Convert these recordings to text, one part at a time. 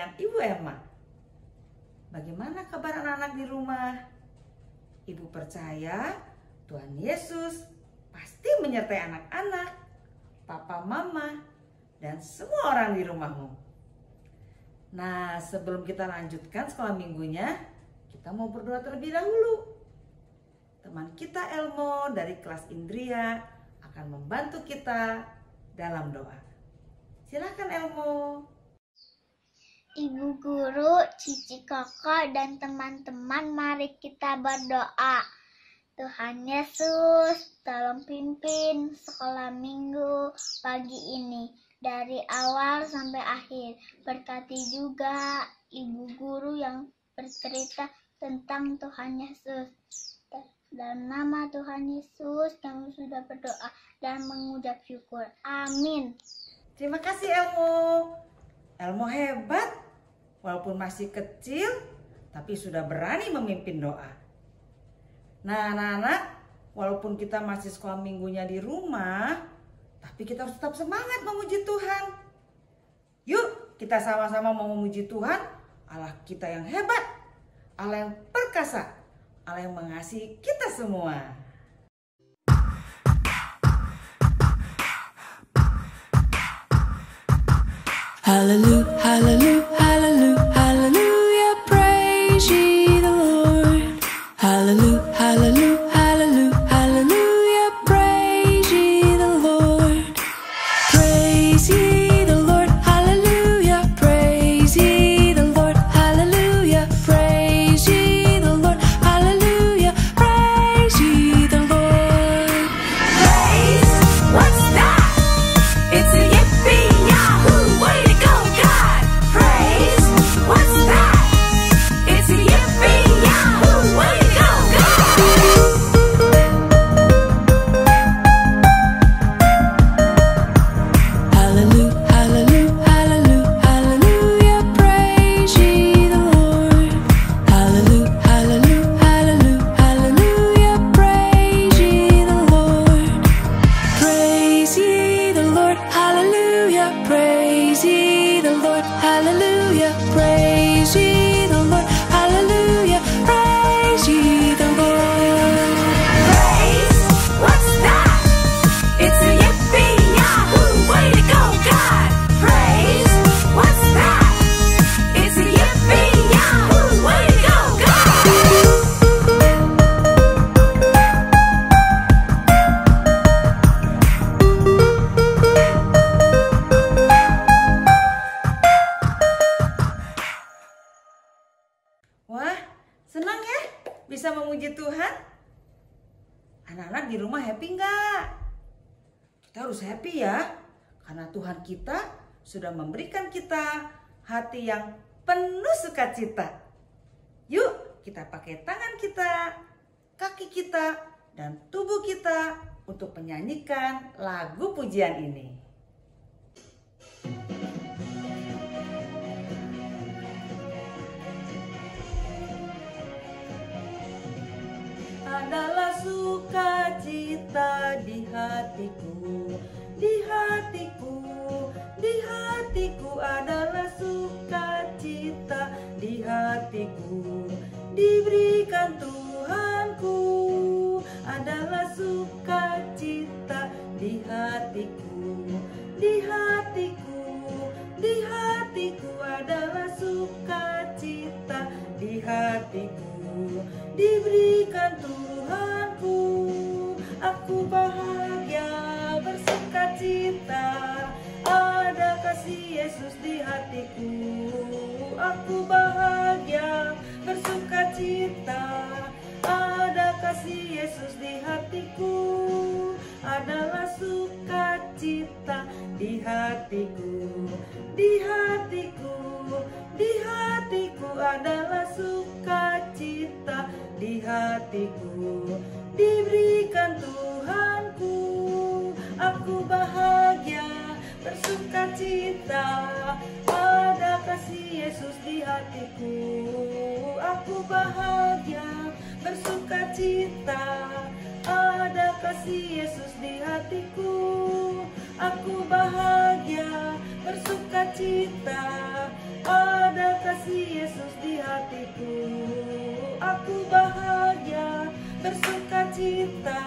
dengan Ibu Emma. Bagaimana kabar anak-anak di rumah? Ibu percaya Tuhan Yesus pasti menyertai anak-anak, papa, mama, dan semua orang di rumahmu. Nah, sebelum kita lanjutkan sekolah minggunya, kita mau berdoa terlebih dahulu. Teman kita Elmo dari kelas Indria akan membantu kita dalam doa. Silakan Elmo. Ibu guru, cici kakak, dan teman-teman, mari kita berdoa. Tuhan Yesus, tolong pimpin sekolah minggu pagi ini dari awal sampai akhir. Berkati juga ibu guru yang bercerita tentang Tuhan Yesus. Dalam nama Tuhan Yesus kami sudah berdoa dan mengucap syukur. Amin. Terima kasih Elmo. Elmo hebat. Walaupun masih kecil, tapi sudah berani memimpin doa. Nah anak-anak, walaupun kita masih sekolah minggunya di rumah, tapi kita harus tetap semangat memuji Tuhan. Yuk kita sama-sama mau memuji Tuhan, Allah kita yang hebat, Allah yang perkasa, Allah yang mengasihi kita semua. Hallelujah, hallelujah, hallelujah, hallelujah, praise ye the Lord. Hallelujah, hallelujah, hallelujah, hallelujah, praise ye the Lord. Praise ye the Lord, hallelujah, praise ye the Lord, hallelujah, praise ye the Lord, hallelujah, praise ye the Lord. Praise, what's that? It's a yippee yahoo, way to go God. Praise, what's that? It's a yippee yahoo, way to go God. Hallelujah, hallelujah, hallelujah, hallelujah, praise ye the Lord. Hallelujah, hallelujah, hallelujah, hallelujah, praise ye the Lord. Praise ye the Lord, hallelujah, praise ye the Lord, hallelujah, praise ye the Lord, hallelujah, praise ye the Lord. Praise, what's that? It's a yippee yahoo, way to go God. Praise, what's that? It's a yippee yahoo, way to go God. Wah, senang ya bisa memuji Tuhan. Anak-anak di rumah happy nggak? Kita harus happy ya, karena Tuhan kita sudah memberikan kita hati yang penuh sukacita. Yuk kita pakai tangan kita, kaki kita, dan tubuh kita untuk menyanyikan lagu pujian ini. Adalah sukacita di hatiku, di hatiku, di hatiku adalah sukacita di hatiku, diberikan Tuhanku, adalah sukacita di hatiku, di hatiku, di hatiku adalah sukacita di hatiku, diberikan Tuhanku. Aku bahagia bersukacita, ada kasih Yesus di hatiku. Aku bahagia bersukacita, ada kasih Yesus di hatiku. Adalah sukacita di hatiku, di hatiku, di hatiku adalah sukacita di hatiku, diberikan Tuhanku. Aku bahagia bersukacita, ada kasih Yesus di hatiku. Aku bahagia bersukacita, ada kasih Yesus di hatiku. Aku bahagia, bersuka cita, ada kasih Yesus di hatiku. Aku bahagia, bersuka cita,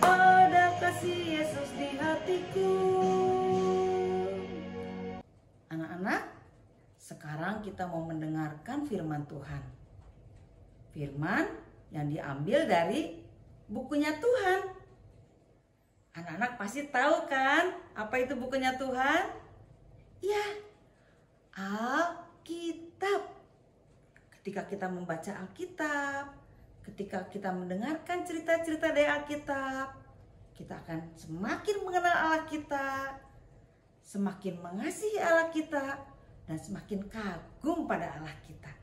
ada kasih Yesus di hatiku. Anak-anak, sekarang kita mau mendengarkan firman Tuhan. Firman yang diambil dari bukunya Tuhan. Anak-anak pasti tahu kan apa itu bukunya Tuhan? Ya, Alkitab. Ketika kita membaca Alkitab, ketika kita mendengarkan cerita-cerita dari Alkitab, kita akan semakin mengenal Allah kita, semakin mengasihi Allah kita, dan semakin kagum pada Allah kita.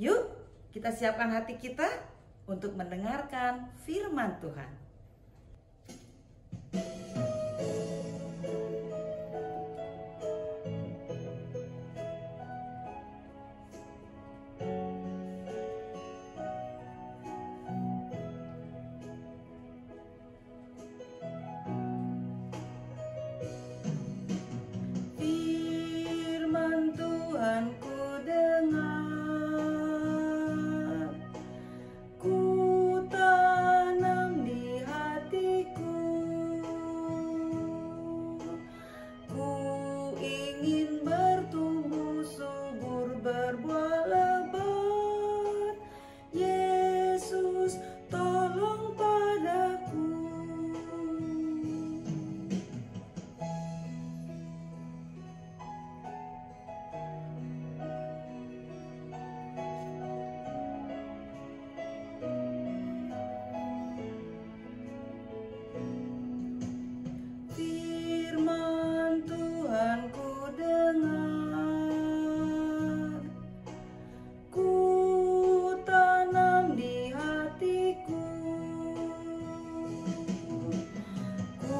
Yuk, kita siapkan hati kita untuk mendengarkan firman Tuhan. Firman Tuhan ku dengar, ku tanam di hatiku. Ku ingin bertumbuh subur, berbuah lebat. Yesus, tolong padaku. Firman Tuhan ku dengar, ku tanam di hatiku. Ku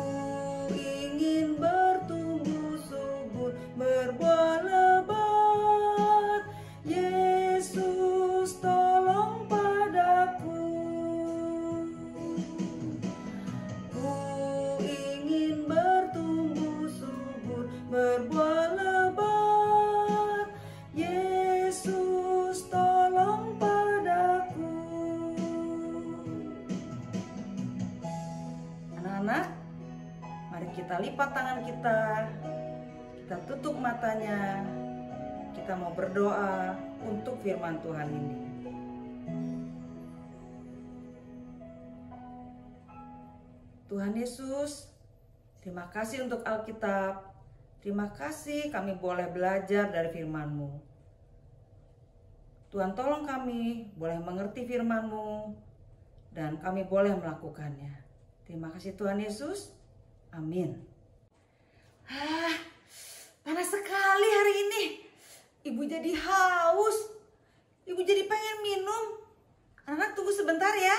ingin bertumbuh subur, berbuah lebat. Yesus, tolong padaku. Ku ingin bertumbuh subur, berbuah lebat. Yesus, tolong padaku. Anak-anak, mari kita lipat tangan kita tutup matanya. Kita mau berdoa untuk firman Tuhan ini. Tuhan Yesus, terima kasih untuk Alkitab. Terima kasih kami boleh belajar dari firman-Mu. Tuhan, tolong kami boleh mengerti firman-Mu dan kami boleh melakukannya. Terima kasih Tuhan Yesus. Amin. Panas sekali hari ini. Ibu jadi haus. Ibu jadi pengen minum. Anak tunggu sebentar ya.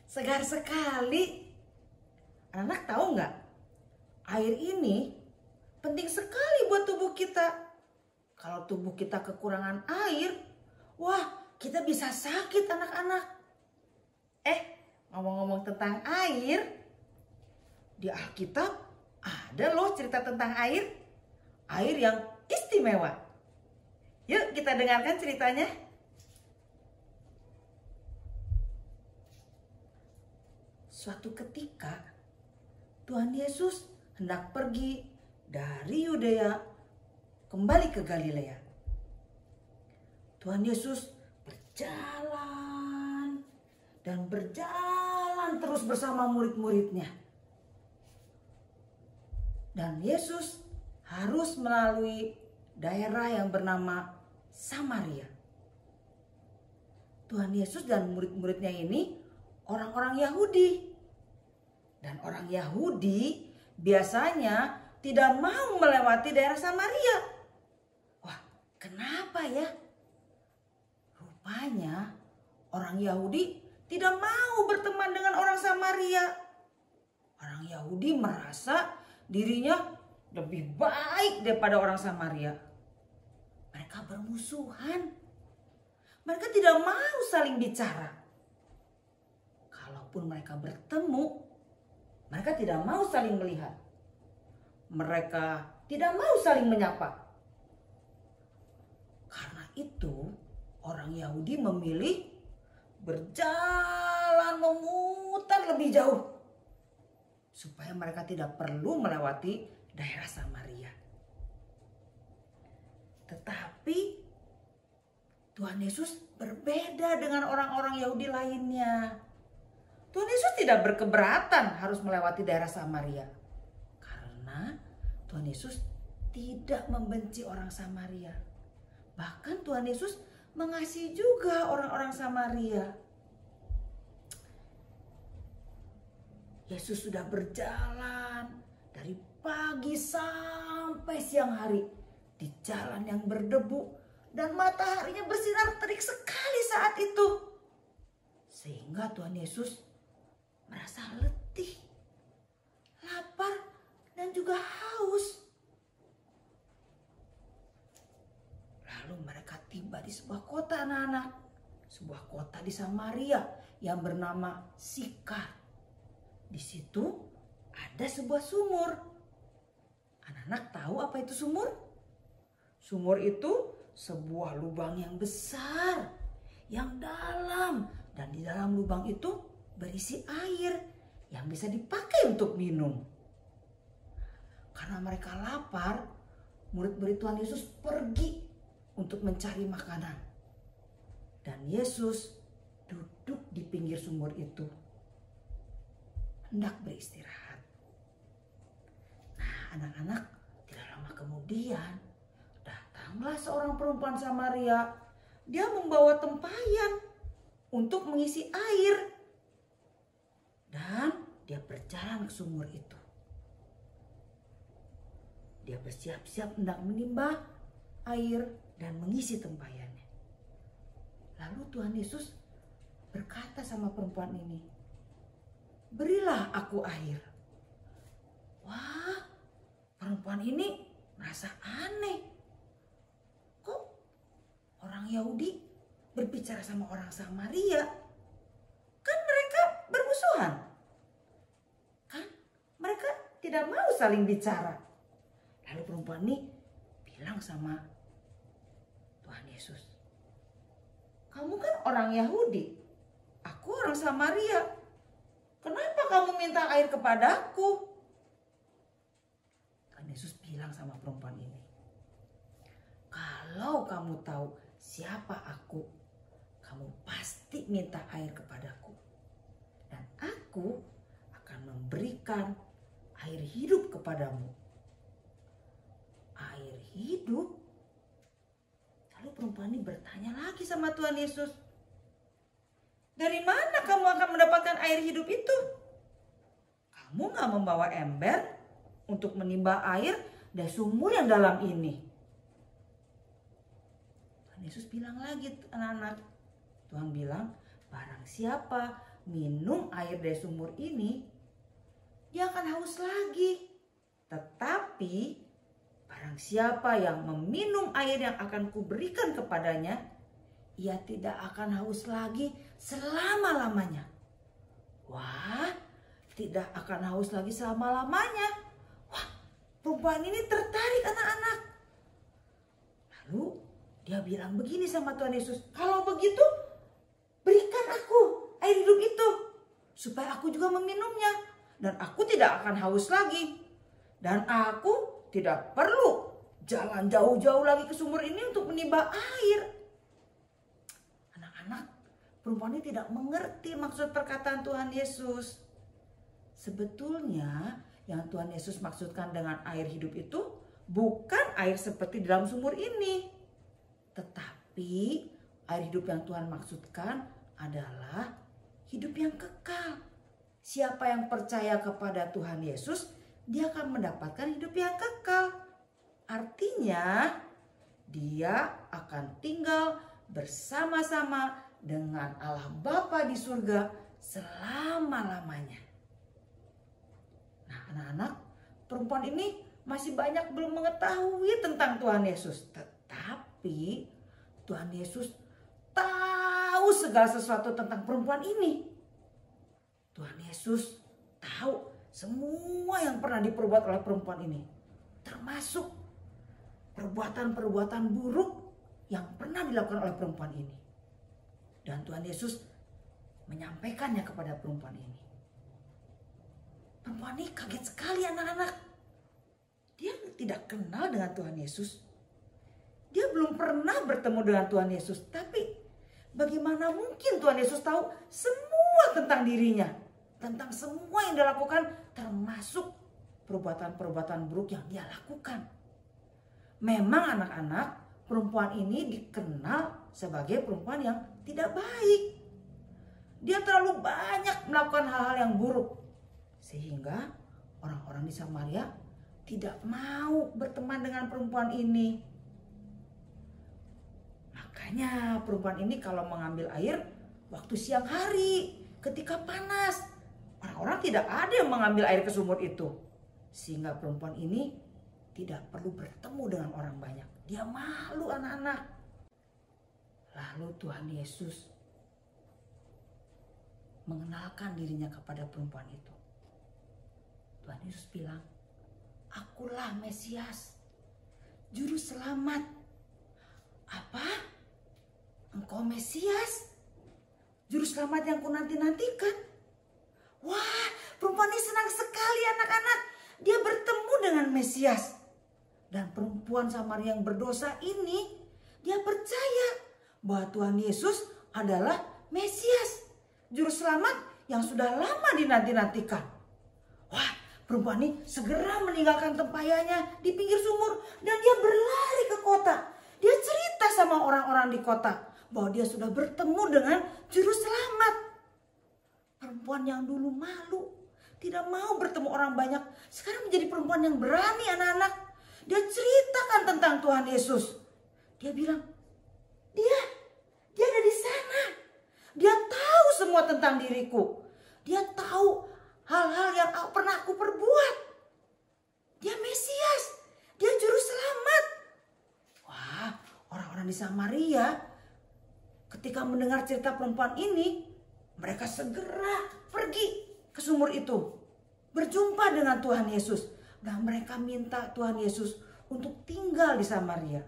Segar sekali. Anak tahu nggak? Air ini penting sekali buat tubuh kita. Kalau tubuh kita kekurangan air, wah, kita bisa sakit anak-anak. Ngomong-ngomong tentang air, di Alkitab ada loh cerita tentang air. Air yang istimewa. Yuk kita dengarkan ceritanya. Suatu ketika Tuhan Yesus hendak pergi dari Yudea kembali ke Galilea. Tuhan Yesus berjalan dan berjalan terus bersama murid-muridnya. Dan Yesus harus melalui daerah yang bernama Samaria. Tuhan Yesus dan murid-muridnya ini orang-orang Yahudi. Dan orang Yahudi biasanya tidak mau melewati daerah Samaria. Wah, kenapa ya? Rupanya orang Yahudi tidak mau berteman dengan orang Samaria. Orang Yahudi merasa dirinya lebih baik daripada orang Samaria. Mereka bermusuhan. Mereka tidak mau saling bicara. Kalaupun mereka bertemu, mereka tidak mau saling melihat. Mereka tidak mau saling menyapa. Karena itu, orang Yahudi memilih berjalan memutar lebih jauh supaya mereka tidak perlu melewati daerah Samaria. Tetapi Tuhan Yesus berbeda dengan orang-orang Yahudi lainnya. Tuhan Yesus tidak berkeberatan harus melewati daerah Samaria. Karena Tuhan Yesus tidak membenci orang Samaria. Bahkan Tuhan Yesus mengasihi juga orang-orang Samaria. Yesus sudah berjalan dari pagi sampai siang hari di jalan yang berdebu dan mataharinya bersinar terik sekali saat itu. Sehingga Tuhan Yesus merasa letih, lapar, dan juga haus. Lalu mereka tiba di sebuah kota, anak-anak. Sebuah kota di Samaria yang bernama Sikar. Di situ ada sebuah sumur. Anak-anak tahu apa itu sumur? Sumur itu sebuah lubang yang besar, yang dalam. Dan di dalam lubang itu berisi air yang bisa dipakai untuk minum. Karena mereka lapar, murid-murid Tuhan Yesus pergi untuk mencari makanan. Dan Yesus duduk di pinggir sumur itu, hendak beristirahat. Nah, anak-anak, tidak lama kemudian datanglah seorang perempuan Samaria. Dia membawa tempayan untuk mengisi air. Dan dia berjalan ke sumur itu. Dia bersiap-siap hendak menimba air dan mengisi tempayannya. Lalu Tuhan Yesus berkata sama perempuan ini, "Berilah aku air." Wah, perempuan ini merasa aneh. Kok orang Yahudi berbicara sama orang Samaria? Kan mereka bermusuhan. Kan mereka tidak mau saling bicara. Lalu perempuan ini bilang sama Tuhan Yesus, "Kamu kan orang Yahudi, aku orang Samaria. Kenapa kamu minta air kepadaku?" Tuhan Yesus bilang sama perempuan ini, "Kalau kamu tahu siapa aku, kamu pasti minta air kepadaku. Dan aku akan memberikan air hidup kepadamu." Air hidup? Lalu perempuan ini bertanya lagi sama Tuhan Yesus, "Dari mana kamu akan mendapatkan air hidup itu? Kamu gak membawa ember untuk menimba air dari sumur yang dalam ini." Tuhan Yesus bilang lagi, anak-anak. Tuhan bilang, barang siapa minum air dari sumur ini, dia akan haus lagi. Tetapi barang siapa yang meminum air yang akan kuberikan kepadanya, ia tidak akan haus lagi selama-lamanya. Wah, tidak akan haus lagi selama-lamanya. Wah, perempuan ini tertarik, anak-anak. Lalu dia bilang begini sama Tuhan Yesus, "Kalau begitu, berikan aku air hidup itu, supaya aku juga meminumnya. Dan aku tidak akan haus lagi. Dan aku tidak perlu jalan jauh-jauh lagi ke sumur ini untuk menimba air." Anak-anak, perempuan ini tidak mengerti maksud perkataan Tuhan Yesus. Sebetulnya yang Tuhan Yesus maksudkan dengan air hidup itu bukan air seperti di dalam sumur ini. Tetapi air hidup yang Tuhan maksudkan adalah hidup yang kekal. Siapa yang percaya kepada Tuhan Yesus, dia akan mendapatkan hidup yang kekal. Artinya, dia akan tinggal bersama-sama dengan Allah Bapa di surga selama-lamanya. Nah, anak-anak, perempuan ini masih banyak belum mengetahui tentang Tuhan Yesus. Tetapi Tuhan Yesus tahu tahu segala sesuatu tentang perempuan ini. Tuhan Yesus tahu semua yang pernah diperbuat oleh perempuan ini, termasuk perbuatan-perbuatan buruk yang pernah dilakukan oleh perempuan ini. Dan Tuhan Yesus menyampaikannya kepada perempuan ini. Perempuan ini kaget sekali anak-anak. Dia tidak kenal dengan Tuhan Yesus. Dia belum pernah bertemu dengan Tuhan Yesus. Tapi bagaimana mungkin Tuhan Yesus tahu semua tentang dirinya. Tentang semua yang dia lakukan, termasuk perbuatan-perbuatan buruk yang dia lakukan. Memang anak-anak, perempuan ini dikenal sebagai perempuan yang tidak baik. Dia terlalu banyak melakukan hal-hal yang buruk. Sehingga orang-orang di Samaria tidak mau berteman dengan perempuan ini. Makanya perempuan ini kalau mengambil air waktu siang hari, ketika panas, orang-orang tidak ada yang mengambil air ke sumur itu. Sehingga perempuan ini tidak perlu bertemu dengan orang banyak. Dia malu anak-anak. Lalu Tuhan Yesus mengenalkan dirinya kepada perempuan itu. Tuhan Yesus bilang, "Akulah Mesias, Juru Selamat." Apa? Engkau Mesias? Juru Selamat yang kunanti-nantikan? Wah, perempuan ini senang sekali anak-anak. Dia bertemu dengan Mesias. Dan perempuan Samaria yang berdosa ini, dia percaya bahwa Tuhan Yesus adalah Mesias, Juru Selamat yang sudah lama dinanti-nantikan. Wah, perempuan ini segera meninggalkan tempayannya di pinggir sumur dan dia berlari ke kota. Dia cerita sama orang-orang di kota bahwa dia sudah bertemu dengan Juru Selamat. Perempuan yang dulu malu, tidak mau bertemu orang banyak, sekarang menjadi perempuan yang berani anak-anak. Dia ceritakan tentang Tuhan Yesus. Dia bilang, dia ada di sana. Dia tahu semua tentang diriku. Dia tahu hal-hal yang pernah aku perbuat. Dia Mesias. Dia Juru Selamat. Wah, orang-orang di Samaria ketika mendengar cerita perempuan ini, mereka segera pergi ke sumur itu. Berjumpa dengan Tuhan Yesus. Dan mereka minta Tuhan Yesus untuk tinggal di Samaria.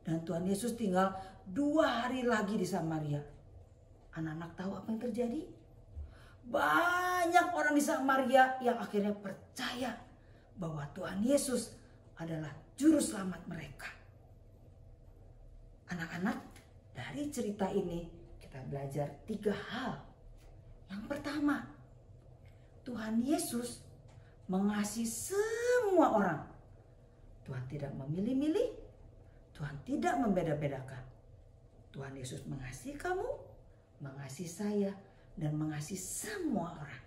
Dan Tuhan Yesus tinggal 2 hari lagi di Samaria. Anak-anak tahu apa yang terjadi? Banyak orang di Samaria yang akhirnya percaya bahwa Tuhan Yesus adalah Juru Selamat mereka. Anak-anak, dari cerita ini kita belajar 3 hal. Yang pertama, Tuhan Yesus mengasihi semua orang. Tuhan tidak memilih-milih, Tuhan tidak membeda-bedakan. Tuhan Yesus mengasihi kamu, mengasihi saya, dan mengasihi semua orang.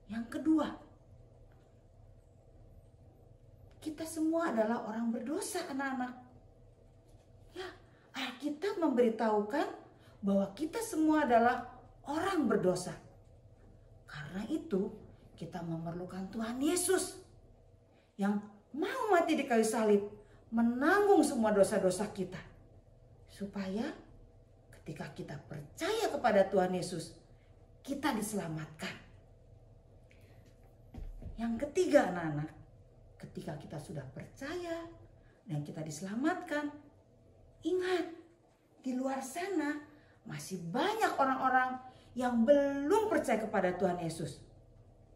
Yang kedua, kita semua adalah orang berdosa anak-anak. Ya, Alkitab memberitahukan bahwa kita semua adalah orang berdosa. Karena itu kita memerlukan Tuhan Yesus yang mau mati di kayu salib, menanggung semua dosa-dosa kita. Supaya ketika kita percaya kepada Tuhan Yesus, kita diselamatkan. Yang ketiga anak-anak, ketika kita sudah percaya dan kita diselamatkan, ingat, di luar sana masih banyak orang-orang yang belum percaya kepada Tuhan Yesus.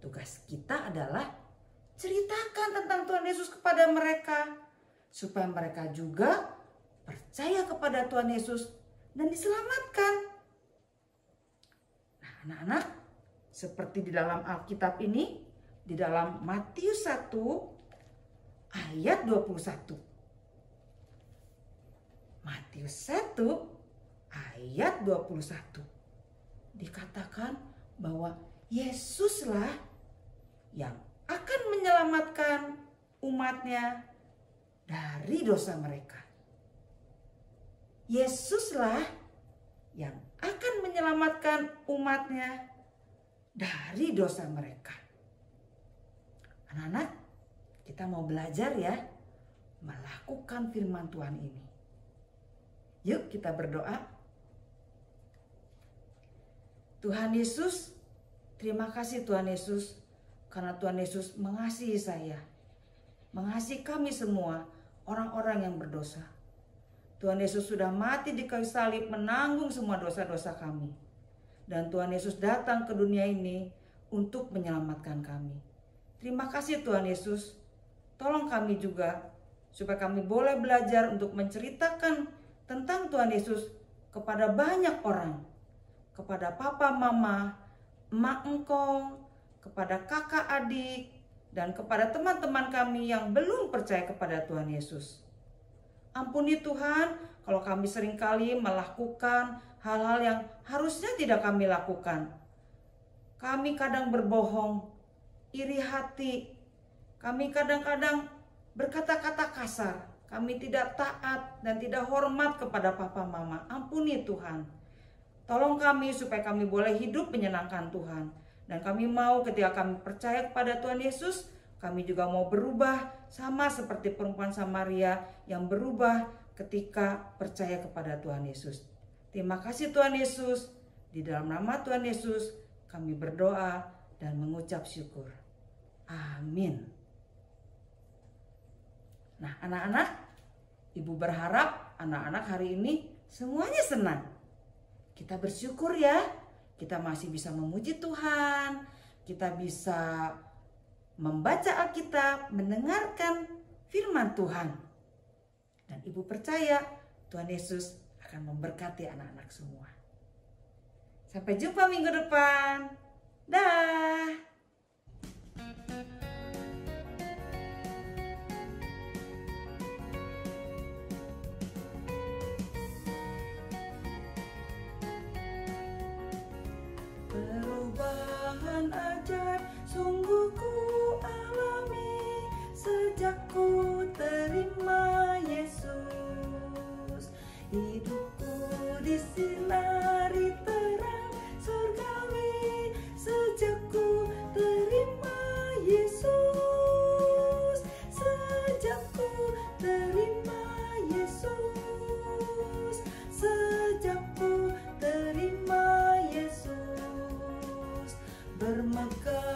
Tugas kita adalah ceritakan tentang Tuhan Yesus kepada mereka, supaya mereka juga percaya kepada Tuhan Yesus dan diselamatkan. Nah, anak-anak, seperti di dalam Alkitab ini, di dalam Matius 1 ayat 21. Matius 1 ayat 21. Dikatakan bahwa Yesuslah yang akan menyelamatkan umatnya dari dosa mereka. Yesuslah yang akan menyelamatkan umatnya dari dosa mereka. Anak-anak, kita mau belajar ya melakukan firman Tuhan ini. Yuk kita berdoa. Tuhan Yesus, terima kasih Tuhan Yesus, karena Tuhan Yesus mengasihi saya, mengasihi kami semua, orang-orang yang berdosa. Tuhan Yesus sudah mati di kayu salib menanggung semua dosa-dosa kami. Dan Tuhan Yesus datang ke dunia ini untuk menyelamatkan kami. Terima kasih Tuhan Yesus. Tolong kami juga supaya kami boleh belajar untuk menceritakan tentang Tuhan Yesus kepada banyak orang. Kepada papa, mama, emak, engkong, kepada kakak, adik, dan kepada teman-teman kami yang belum percaya kepada Tuhan Yesus. Ampuni Tuhan kalau kami seringkali melakukan hal-hal yang harusnya tidak kami lakukan. Kami kadang berbohong, iri hati. Kami kadang-kadang berkata-kata kasar. Kami tidak taat dan tidak hormat kepada papa mama. Ampuni Tuhan. Tolong kami supaya kami boleh hidup menyenangkan Tuhan. Dan kami mau ketika kami percaya kepada Tuhan Yesus, kami juga mau berubah sama seperti perempuan Samaria yang berubah ketika percaya kepada Tuhan Yesus. Terima kasih Tuhan Yesus. Di dalam nama Tuhan Yesus kami berdoa dan mengucap syukur. Amin. Nah anak-anak, Ibu berharap anak-anak hari ini semuanya senang. Kita bersyukur ya, kita masih bisa memuji Tuhan, kita bisa membaca Alkitab, mendengarkan firman Tuhan. Dan Ibu percaya Tuhan Yesus akan memberkati anak-anak semua. Sampai jumpa minggu depan. Dah. Perubahan ajaib sungguh ku alami sejak ku terima Yesus. Hidupku disinari terang surgawi sejak ku terima Yesus. Sejak ku terima Yesus. Sejak ku terima Yesus. Bermegah